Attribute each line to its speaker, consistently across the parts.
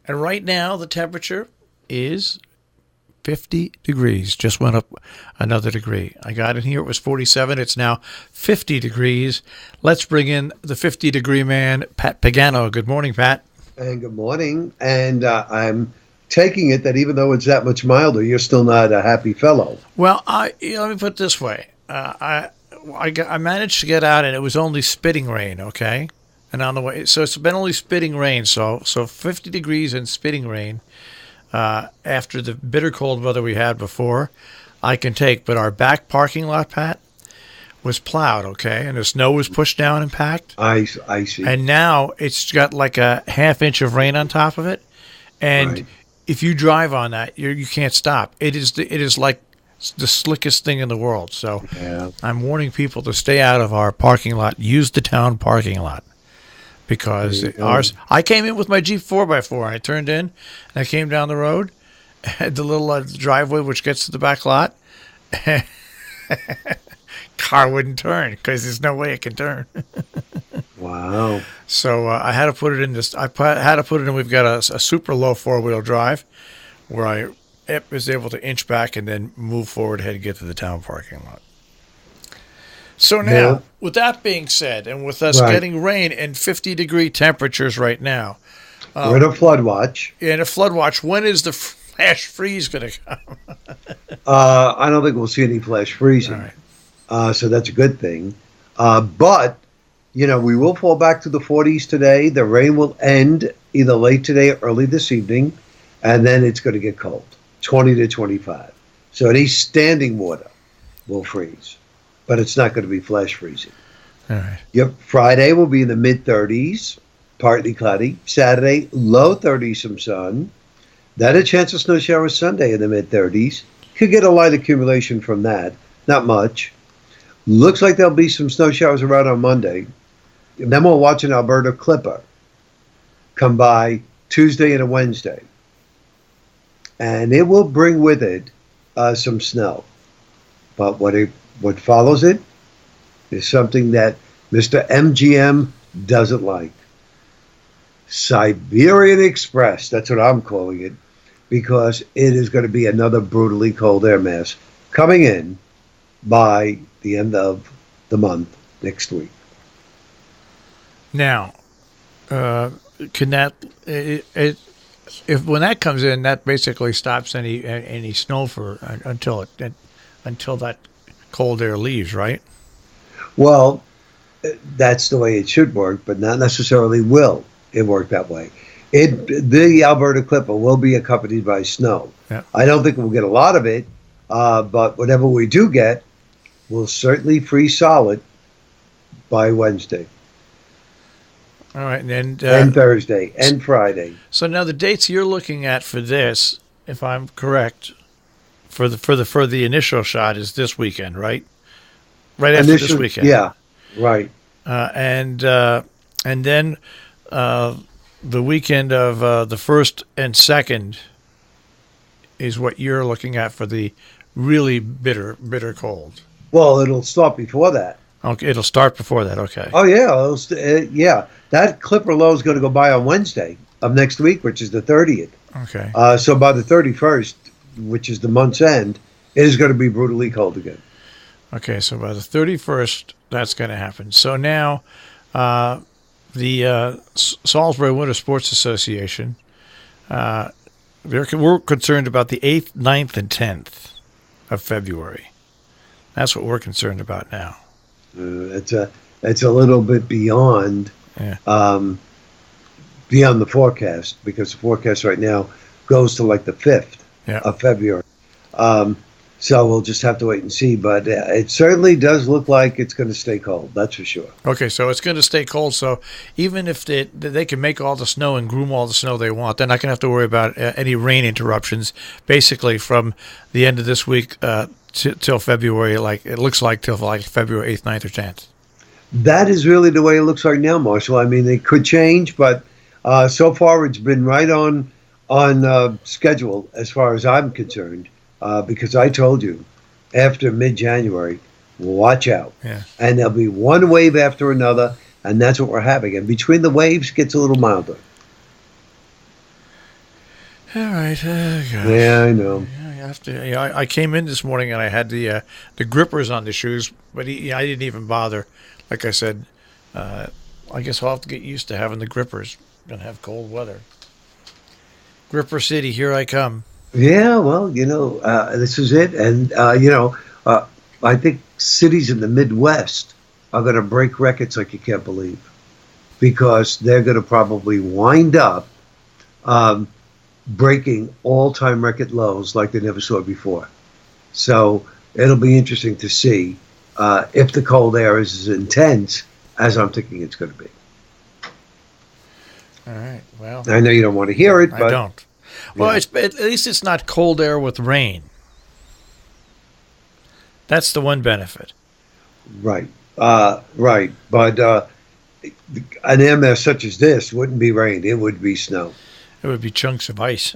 Speaker 1: And right now, the temperature is 50 degrees. Just went up another degree. I got in here, it was 47. It's now 50 degrees. Let's bring in the 50-degree man, Pat Pagano. Good morning, Pat.
Speaker 2: And good morning. And I'm taking it that even though it's that much milder, you're still not a happy fellow.
Speaker 1: Well, let me put it this way. I managed to get out, and it was only spitting rain, okay? And on the way, so it's been only spitting rain. So 50 degrees and spitting rain after the bitter cold weather we had before, I can take. But our back parking lot, Pat, was plowed, okay? And the snow was pushed down and packed.
Speaker 2: I see.
Speaker 1: And now it's got like a half inch of rain on top of it. And
Speaker 2: Right.
Speaker 1: if you drive on that, you can't stop. It is like the slickest thing in the world. So
Speaker 2: Yeah.
Speaker 1: I'm warning people to stay out of our parking lot. Use the town parking lot. Because
Speaker 2: There you go.
Speaker 1: ours, I came in with my Jeep 4x4 and I turned in and I came down the road, had the little driveway which gets to the back lot. Car wouldn't turn because there's no way it can turn.
Speaker 2: Wow.
Speaker 1: So I had to put it in this. Had to put it in. We've got a super low 4-wheel drive where I was able to inch back and then move forward ahead and get to the town parking lot. So now,
Speaker 2: Yeah.
Speaker 1: with that being said, and with us
Speaker 2: Right.
Speaker 1: getting rain and 50-degree temperatures right now,
Speaker 2: We're in a flood watch.
Speaker 1: and a flood watch, when is the flash freeze going to come?
Speaker 2: I don't think we'll see any flash freezing.
Speaker 1: All right.
Speaker 2: So that's a good thing. But, we will fall back to the 40s today. The rain will end either late today or early this evening. And then it's going to get cold, 20 to 25. So any standing water will freeze. But it's not going to be flash freezing.
Speaker 1: All right.
Speaker 2: Yep. Friday will be in the mid-30s, partly cloudy. Saturday, low 30s, some sun. Then a chance of snow showers Sunday in the mid-30s. Could get a light accumulation from that. Not much. Looks like there'll be some snow showers around on Monday. And then we'll watch an Alberta clipper come by Tuesday and a Wednesday. And it will bring with it some snow. But what follows it is something that Mr. MGM doesn't like. Siberian Express, that's what I'm calling it, because it is going to be another brutally cold air mass coming in by the end of the month next week.
Speaker 1: Now, can that if when that comes in, that basically stops any snow for until that cold air leaves, right?
Speaker 2: Well, that's the way it should work, but not necessarily will it work that way. The Alberta clipper will be accompanied by snow.
Speaker 1: Yeah.
Speaker 2: I don't think we'll get a lot of it, but whatever we do get will certainly freeze solid by Wednesday
Speaker 1: All right, and
Speaker 2: Thursday and Friday.
Speaker 1: so now the dates you're looking at for this, if I'm correct, for the initial shot is this weekend, right? Right after this weekend.
Speaker 2: Yeah, right.
Speaker 1: And then the weekend of the 1st and 2nd is what you're looking at for the really bitter cold.
Speaker 2: Well, it'll start before that.
Speaker 1: Okay, it'll start before that. Okay.
Speaker 2: Oh, yeah. Yeah. That clipper low is going to go by on Wednesday of next week, which is the 30th.
Speaker 1: Okay.
Speaker 2: So by the 31st, which is the month's end, it is going to be brutally cold again.
Speaker 1: Okay. So by the 31st, that's going to happen. So now, the Salisbury Winter Sports Association, we're concerned about the 8th, 9th, and 10th of February. That's what we're concerned about now.
Speaker 2: It's a little bit beyond
Speaker 1: Yeah.
Speaker 2: beyond the forecast, because the forecast right now goes to like the 5th
Speaker 1: Yeah.
Speaker 2: of February. So we'll just have to wait and see. But it certainly does look like it's going to stay cold. That's for sure.
Speaker 1: Okay, so it's going to stay cold. So even if they can make all the snow and groom all the snow they want, they're not going to have to worry about any rain interruptions. Basically, from the end of this week till February, like it looks like till like February 8th, 9th, or 10th.
Speaker 2: That is really the way it looks right now, Marshall. I mean, it could change, but so far it's been right on schedule as far as I'm concerned. Because I told you, after mid-January, watch out.
Speaker 1: Yeah.
Speaker 2: And there'll be one wave after another, and that's what we're having. And between the waves, it gets a little milder.
Speaker 1: All right. Gosh.
Speaker 2: Yeah, I know.
Speaker 1: Yeah, you have to. Yeah, I came in this morning and I had the grippers on the shoes, but I didn't even bother. Like I said, I guess I'll have to get used to having the grippers. Gonna have cold weather. Gripper City, here I come.
Speaker 2: Yeah, well, this is it. And, I think cities in the Midwest are going to break records like you can't believe because they're going to probably wind up um, breaking all-time record lows like they never saw before. So it'll be interesting to see if the cold air is as intense as I'm thinking it's going to be.
Speaker 1: All right. Well,
Speaker 2: I know you don't want to hear it,
Speaker 1: I
Speaker 2: but
Speaker 1: don't. Well,
Speaker 2: yeah.
Speaker 1: at least it's not cold air with rain. That's the one benefit.
Speaker 2: Right, right. But an air mass such as this wouldn't be rain; it would be snow.
Speaker 1: It would be chunks of ice.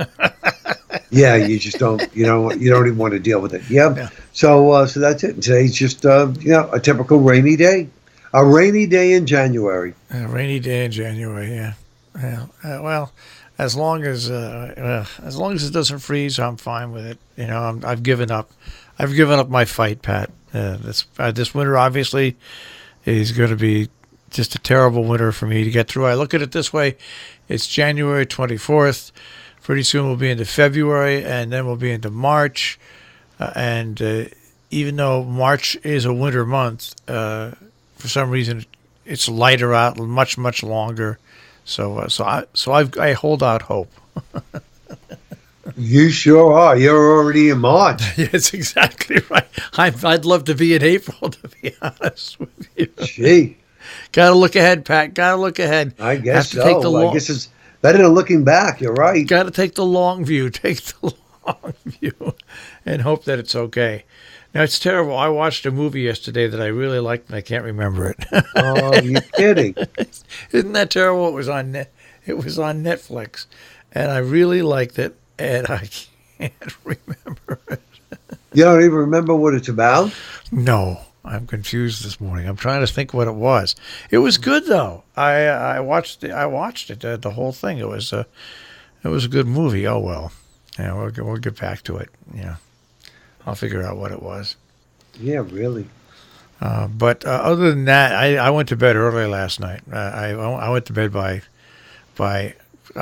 Speaker 2: Yeah, you just don't, you don't even want to deal with it. Yeah.
Speaker 1: Yeah.
Speaker 2: So that's it. Today's just, a typical rainy day, a rainy day in January.
Speaker 1: A rainy day in January. Yeah. Yeah. Well, as long as it doesn't freeze, I'm fine with it. I've given up. I've given up my fight, Pat. This winter obviously is going to be just a terrible winter for me to get through. I look at it this way: it's January 24th. Pretty soon we'll be into February, and then we'll be into March. And even though March is a winter month, for some reason it's lighter out, much longer. So I hold out hope.
Speaker 2: You sure are. You're already in March.
Speaker 1: That's exactly right. I'd love to be in April, to be honest with you.
Speaker 2: Gee,
Speaker 1: Got to look ahead, Pat. Got to look ahead.
Speaker 2: I guess
Speaker 1: Have to take the
Speaker 2: so. I guess it's better than looking back. You're right.
Speaker 1: Got to take the long view. Take the long view, and hope that it's okay. Now it's terrible. I watched a movie yesterday that I really liked, and I can't remember it.
Speaker 2: Oh, you're kidding.
Speaker 1: Isn't that terrible? It was on Netflix, and I really liked it, and I can't remember it.
Speaker 2: You don't even remember what it's about?
Speaker 1: No, I'm confused this morning. I'm trying to think what it was. It was good though. I watched it. The whole thing. It was a good movie. Oh well. Yeah, we'll get back to it. Yeah, I'll figure out what it was.
Speaker 2: Yeah, really.
Speaker 1: But other than that, I went to bed early last night. I went to bed by I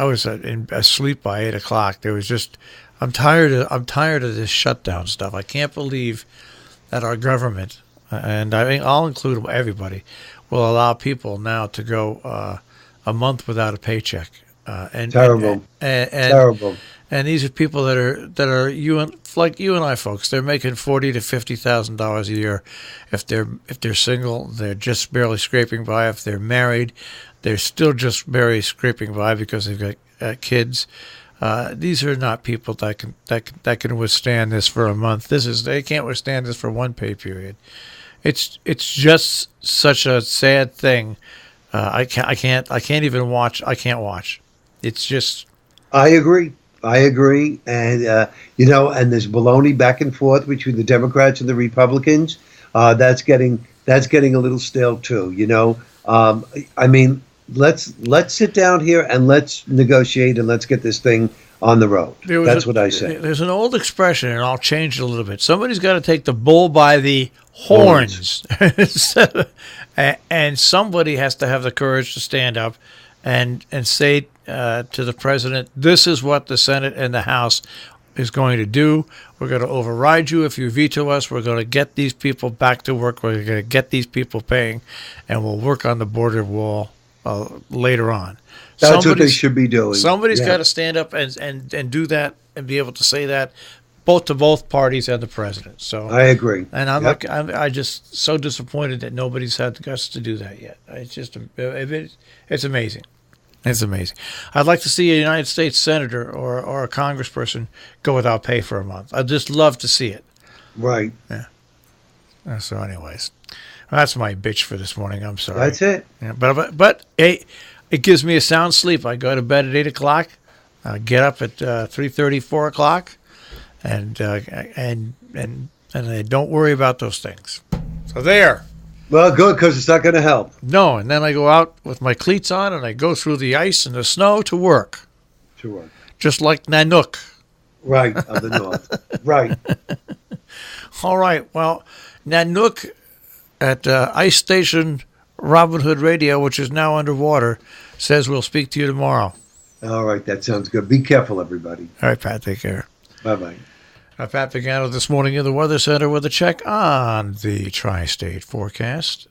Speaker 1: was asleep by 8 o'clock. There was just I'm tired of this shutdown stuff. I can't believe that our government, and I mean I'll include everybody, will allow people now to go a month without a paycheck.
Speaker 2: Terrible. Terrible.
Speaker 1: And these are people that are like you and I, folks. They're making $40,000 to $50,000 a year. If they're single, they're just barely scraping by. If they're married, they're still just barely scraping by because they've got kids. These are not people that can withstand this for a month. They can't withstand this for one pay period. It's just such a sad thing. I can't even watch. I can't watch. It's just.
Speaker 2: I agree, and and there's baloney back and forth between the Democrats and the Republicans. That's getting a little stale too. I mean, let's sit down here and let's negotiate and let's get this thing on the road. That's what I say.
Speaker 1: There's an old expression, and I'll change it a little bit. Somebody's got to take the bull by the horns. And somebody has to have the courage to stand up and say to the president, this is what the Senate and the House is going to do. We're going to override you if you veto us. We're going to get these people back to work. We're going to get these people paying, and we'll work on the border wall later on.
Speaker 2: That's what they should be doing.
Speaker 1: Somebody's got to stand up and do that and be able to say that both parties and the president. So
Speaker 2: I agree.
Speaker 1: And I'm just so disappointed that nobody's had the guts to do that yet. It's just it's amazing. It's amazing. I'd like to see a United States senator or a congressperson go without pay for a month. I'd just love to see it.
Speaker 2: Right.
Speaker 1: Yeah. So anyways, that's my bitch for this morning. I'm sorry.
Speaker 2: That's it.
Speaker 1: Yeah, but hey, it gives me a sound sleep. I go to bed at 8 o'clock, get up at 3:30, 4 o'clock, and I don't worry about those things. So there.
Speaker 2: Well, good, because it's not going to help.
Speaker 1: No, and then I go out with my cleats on and I go through the ice and the snow to work.
Speaker 2: To work.
Speaker 1: just like Nanook.
Speaker 2: Right, of the north. Right.
Speaker 1: All right. Well, Nanook at Ice Station Robin Hood Radio, which is now underwater, says we'll speak to you tomorrow.
Speaker 2: All right, that sounds good. Be careful, everybody.
Speaker 1: All right, Pat, take care.
Speaker 2: Bye-bye.
Speaker 1: Pat Pagano this morning in the Weather Center with a check on the tri-state forecast.